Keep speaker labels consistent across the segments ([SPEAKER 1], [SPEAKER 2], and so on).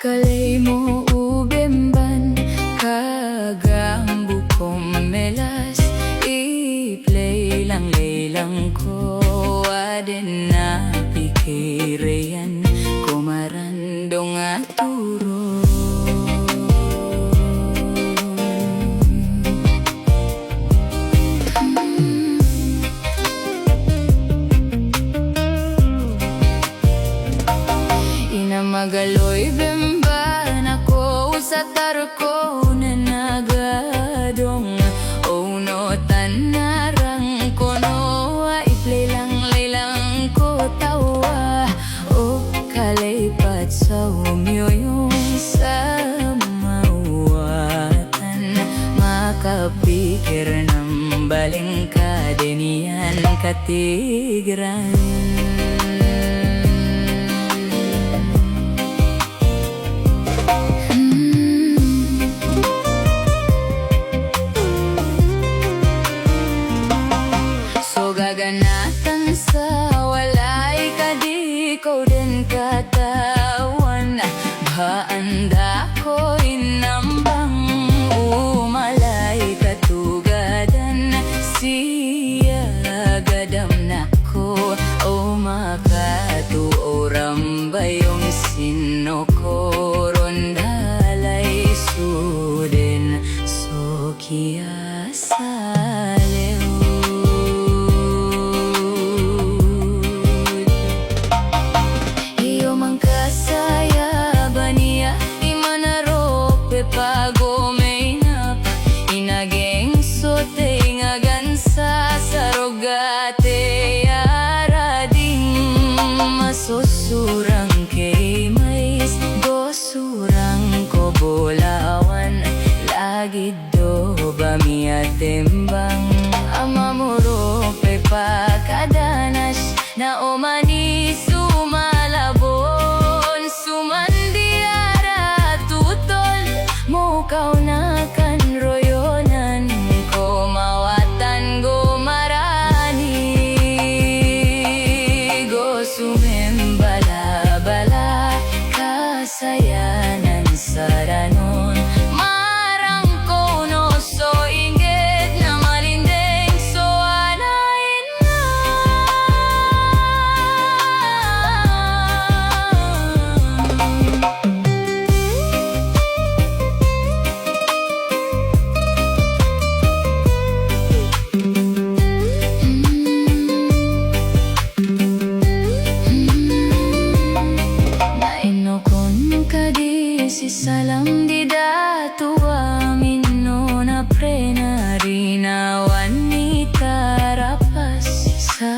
[SPEAKER 1] kalay mo ubemban kagambu kong melas i-play lang laylang ko aden na pikireyan kumarandong aturo. Magaloy bemban ako sa tarko na nagadong no tanarang kono i-play lang laylang ko tawa o kalaypat sa umyoyong sa mawatan makapikir ng baling kadenian katigran. Gaganatan sa walay kadi ko din katawan baanda ko inambang umalay katugadan siya gadam na ko o makatuoram bayong sinokoron dalay suden so kiasa pagomay-nap inageng sote ngagansa sarogate arading masusurang kay mais dosurang ko bolawan lagi do bamiatembang amamuro pe pagkadanas na umani sumalabon sumandiara tutol mukaw na kan royonan ko mawatan go marani go sumembala-bala kasayanan saranon marang kono so inggit na malindeng so anayin na. Si salam di datua minno na prenari na wanita rapas sa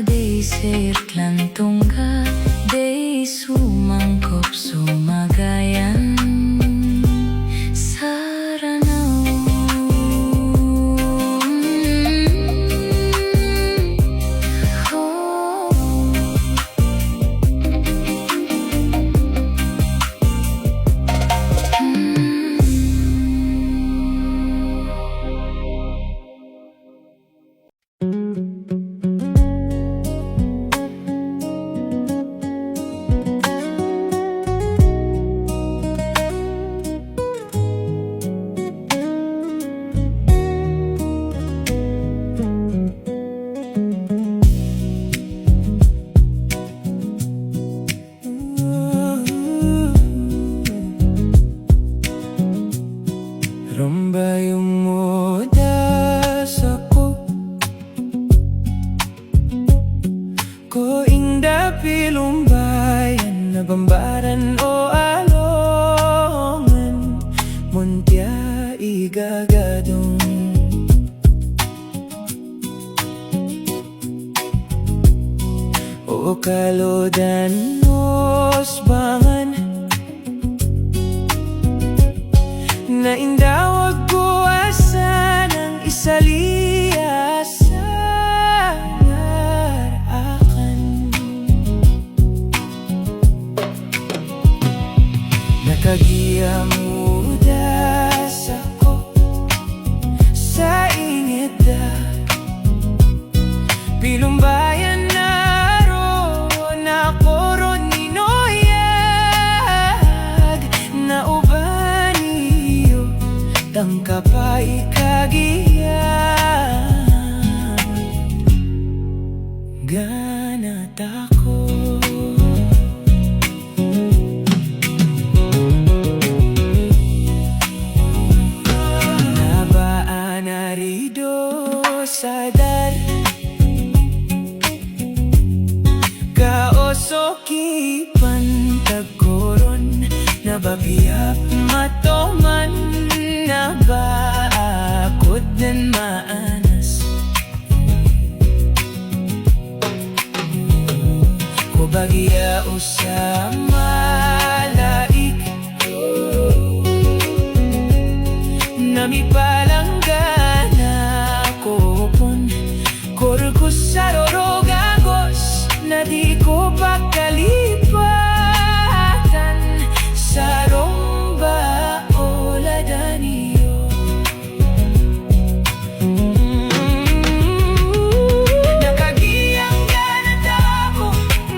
[SPEAKER 1] desert lang tungga de sumangkop sumagayan saranaw Rambayong modas ako ko inda pilumbayan na bambaran o alongan muntya igagadong o kalodan nos bangan na indawag ko asa ng isaliya sa narakan nakagiya mudas ako sa ingeda pilumbayan na ro na koron ninoyag kapay kagiyan ganat ako. Nabaan arido sadar kaosoki pantagkoron nababiyap matoman nabaakot dan maanas ko bagya usama laik namipalanggana ko pun korkus sarorogagos na di ko pakalipatan sa romba o ladaniyo. Nakagiyang ganat ako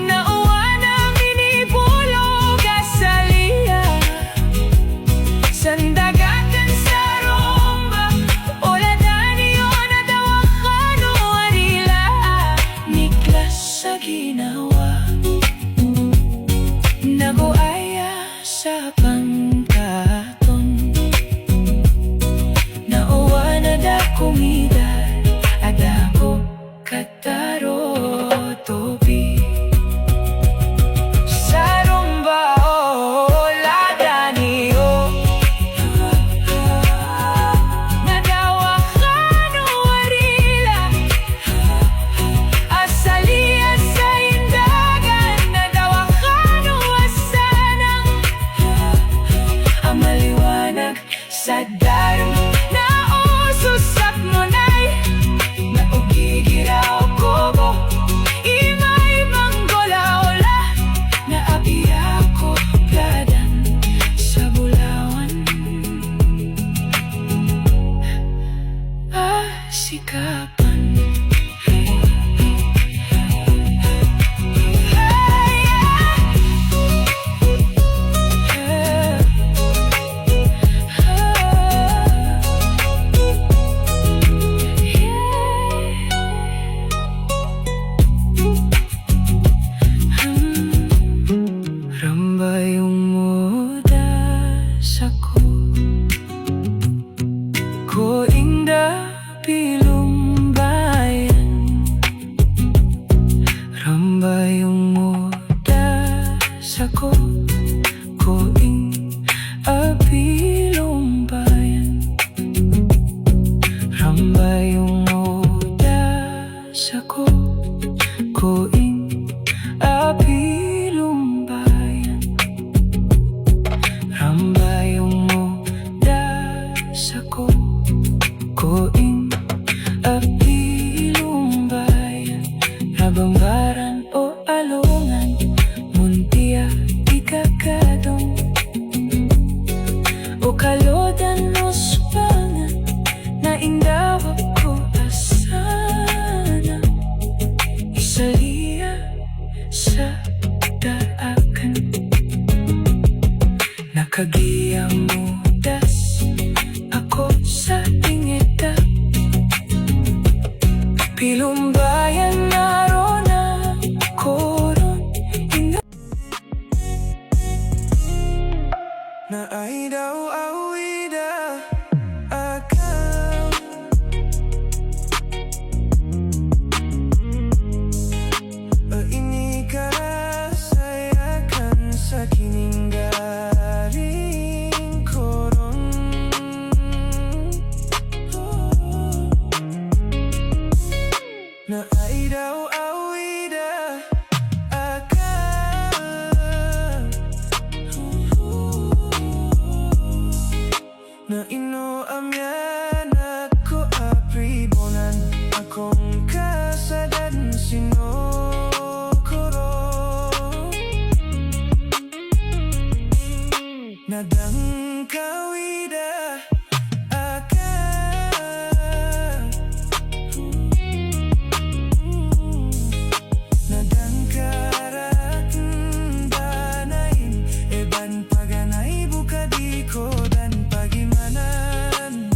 [SPEAKER 1] na uwa namin ibulog asaliya sandagatan sa romba o ladaniyo na dawakan o arila niklas sa ginawa naguaya sa pangkaton nauwa na da kumidar at ako kataro topi sa rumba o ladaniyo nadawakan o arila asaliya sa indagan nadawakan o asanang amaliwanag sa darum na ususap mo na'y naugigiraw ko mo imay manggolaola na abiya ko gadan sa bulawan sikapan. Rambayong mudas ako ko inda pilumbayan rambayong mudas ako ko inda pilumbayan rambayong mudas ako ko inda pilumbayan rambayong mudas ako koing apilumbayan rabambaran o alungan muntia ikakadong o kalodan o subangan na indawa ko asana isaliya sa daakan nakagiyang mudas ako sa ingita pilumbayan naroon ako ron na ay daw awida akaw ini karasayakan sa kininggaling koron na ay daw awida akaw na inoamyan ako apribonan akong kasadan sinokoro nadang kawida akaw nadang karatan banayin eban paganay bukadiko dan pagimanan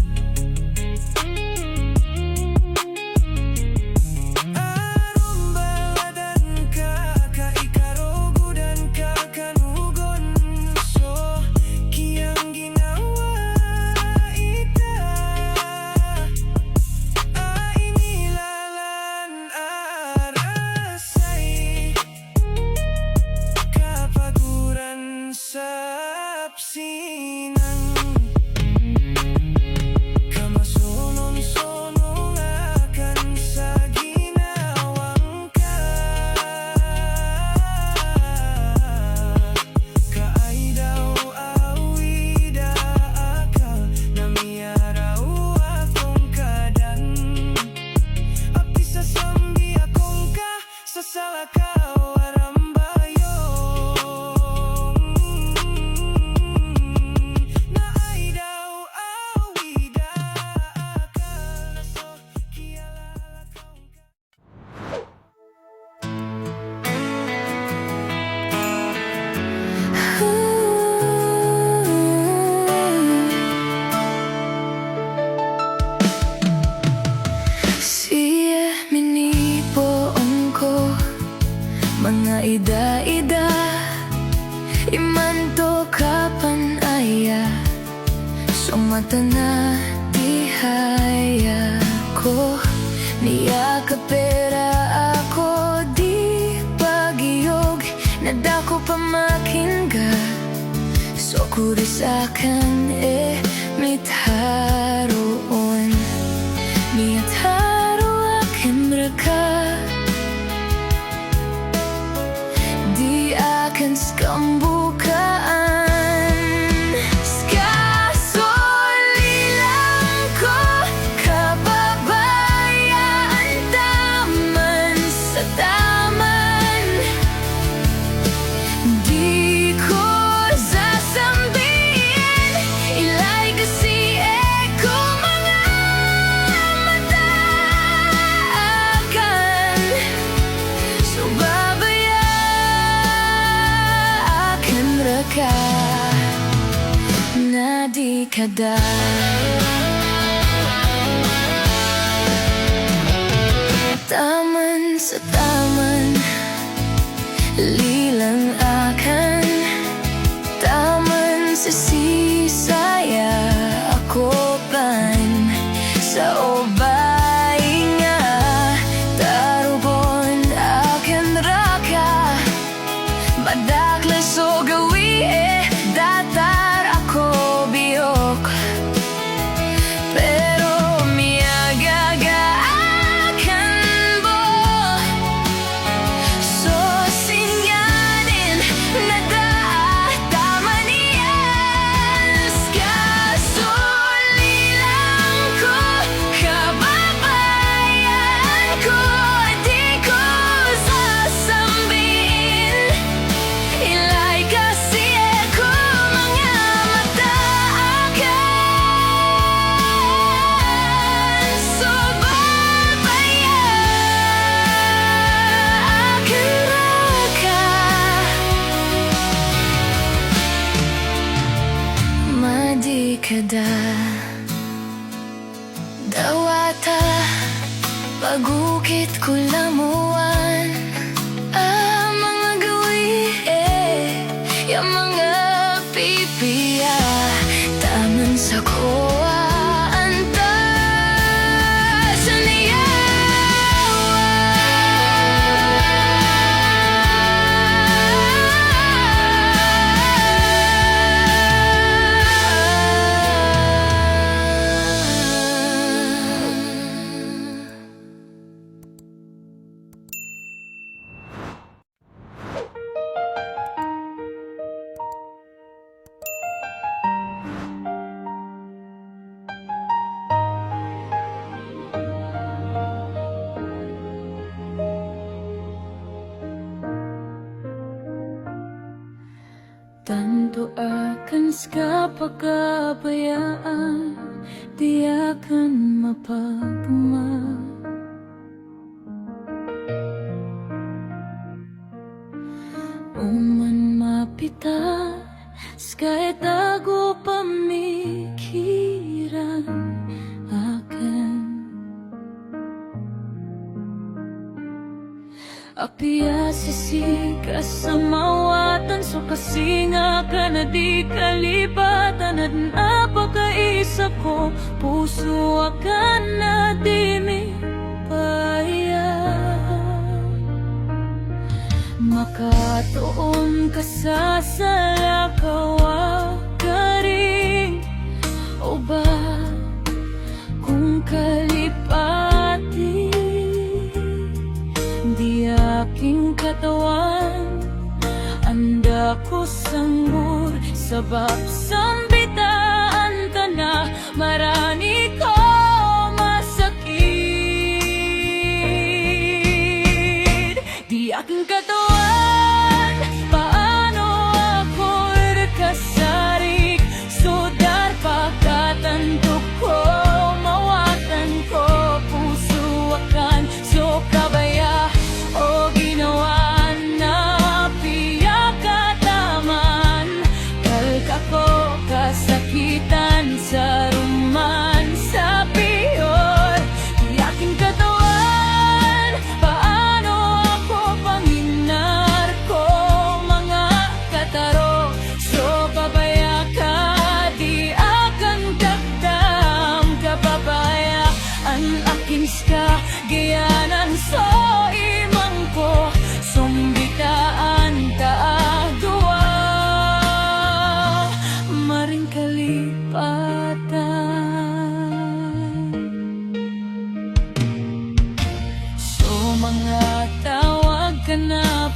[SPEAKER 1] ida-ida imanto kapan aya sumata na tihaya ko niya kapera ako di pagiyog nadako pamakingga so kurisakan mitharoon miyataro akin raka di akan skambukaan skasoli lang ko kababayaan taman sa taman di ko sasambihin ilay kasi ko mga mata akan so ka na di kada taman sa taman lilang akan taman sa sisaya ako pan sa obay nga tarubon akan raka badaklas o gawi datar ako biyok pero miyagaga akan bo so sinyanin na tama niyan skasoli lang ko kababayan ko di ko sasambihin ilay kasi ko mga mata akan so babaya akan raka madikada dawata pagukit ko lamuan mga gawi yung mga pipiya taman sa koa anta sa tanto akan kapagkabayaan di akan mapagma uman mapita skay tago pamikiran akan apia sisikas sa mawatan so kasi nga ka na di kalipatan at napakaisap ko puso akan na di mi paya makatuon ka sa salakawa ka rin o ba kung kalipati di aking katawan anda ko sangur sabab sambitaan ka na marani ko masakit di aking katawan paano ako kasarik sudar pagkatantok ko mawatan ko puso akan so kabaya o ginawa na piyak kataman kalka ko kasakitan sa romansa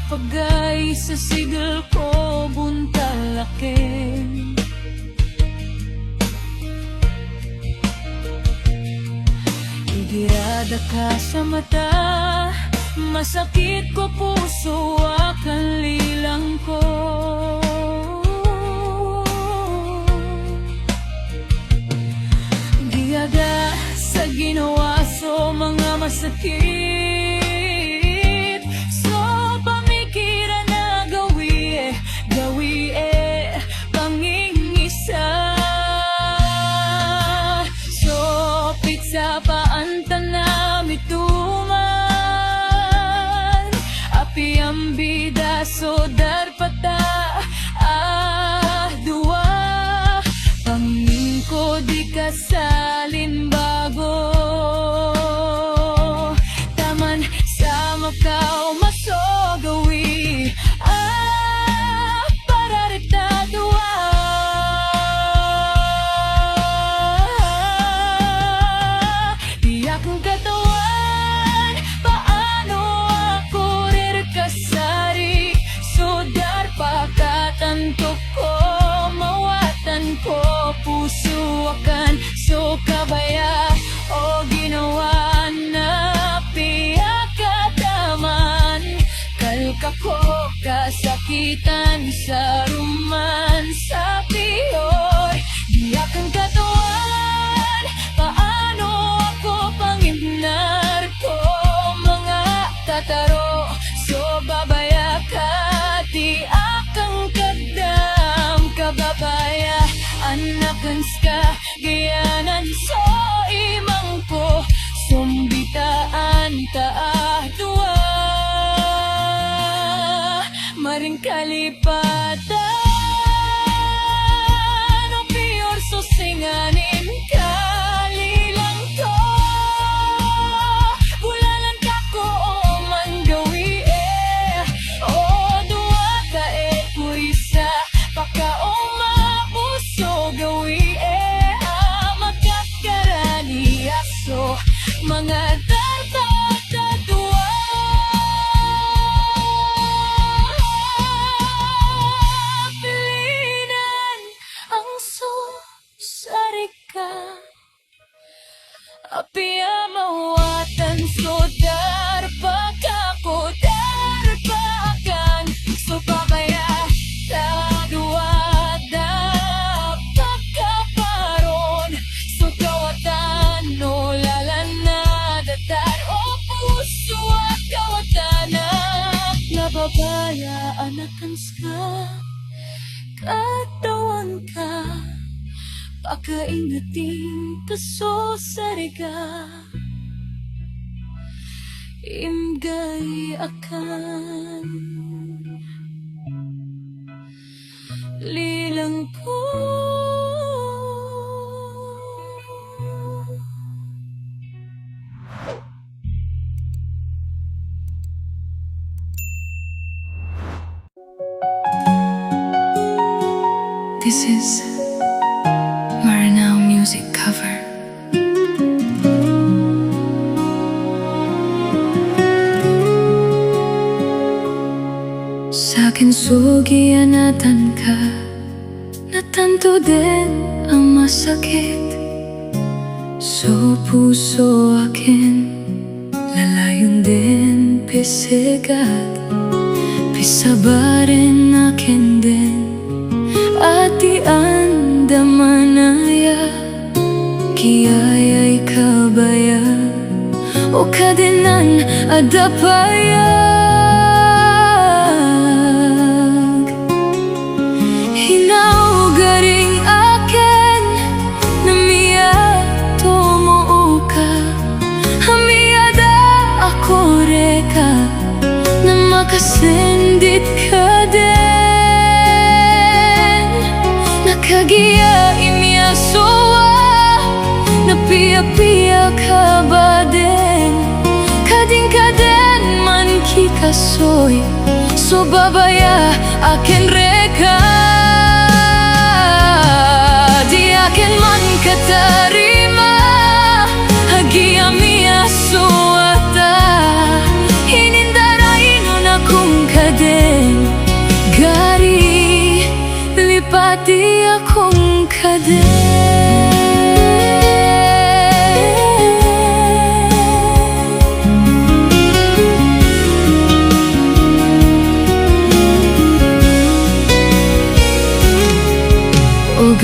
[SPEAKER 1] pagay sa sigil ko buntalakin. Igirada ka sa mata, masakit ko puso akan lilang ko. Giyaga sa ginawa so mga masakit, so pamikiran na gawi pangingisa. So pitsa paanta na mituman, api ang bida so darpata dua. Pangin ko di kasalin bago, taman sa makaw masogawi para rita dua. Di akong katawan, paano ako rirkasari, sudar pakatantok ko, mawatan ko puso akan so kabaya o ginawa na piyakataman. Kalka ko kasakitan sa ruman sa piyor, di akong katawan, paano ako pangimnar ko mga tataro, so babaya ka di akang kadam kababaya. Anakans ka gayanan so imang po, sumbitaan taah dua. Maring kalipatan o piyor so singanin kalilang ko. Bulalan ka ko o manggawi o dua ka puisa paka o mapuso gawi makakarani aso mga tartatadua. Pilinan ang susarika, api mawatan so darpa ko darpa akan so babaya sa dua pagkaparon, so kawatan no lalana datar o puso at kawatanak na babaya. Anakans ka katawan ka, pakaingating kaso sariga, imgay akan lilang ko.
[SPEAKER 2] This is Maranao music cover. Sa'kin sugianatan ka, natanto din ang masakit. So puso akin, lalayon din pisigat. Pisabarin akin din at iandamanaya, kiyaya'y kabaya o kadinan adapayag. Hinaugaring akin na miyato mo ka, hamiyada ako reka na makasindit ka din. Nakagiya imyasoa, napiya-piya ka ba din? Kading-kaden man kikasoy, so babaya akin reka. Di akin man katarima, hagiya miyasoata, hinindarayin akong kadin.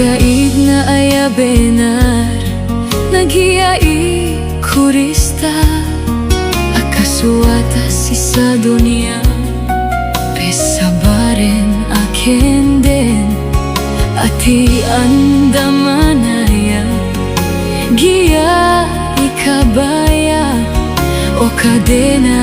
[SPEAKER 2] Agaid na ayabenar Naghiyai kurista Akasuatas sa dunia Pesabaren akin din Ati andamanaya Giya ikabaya O kadena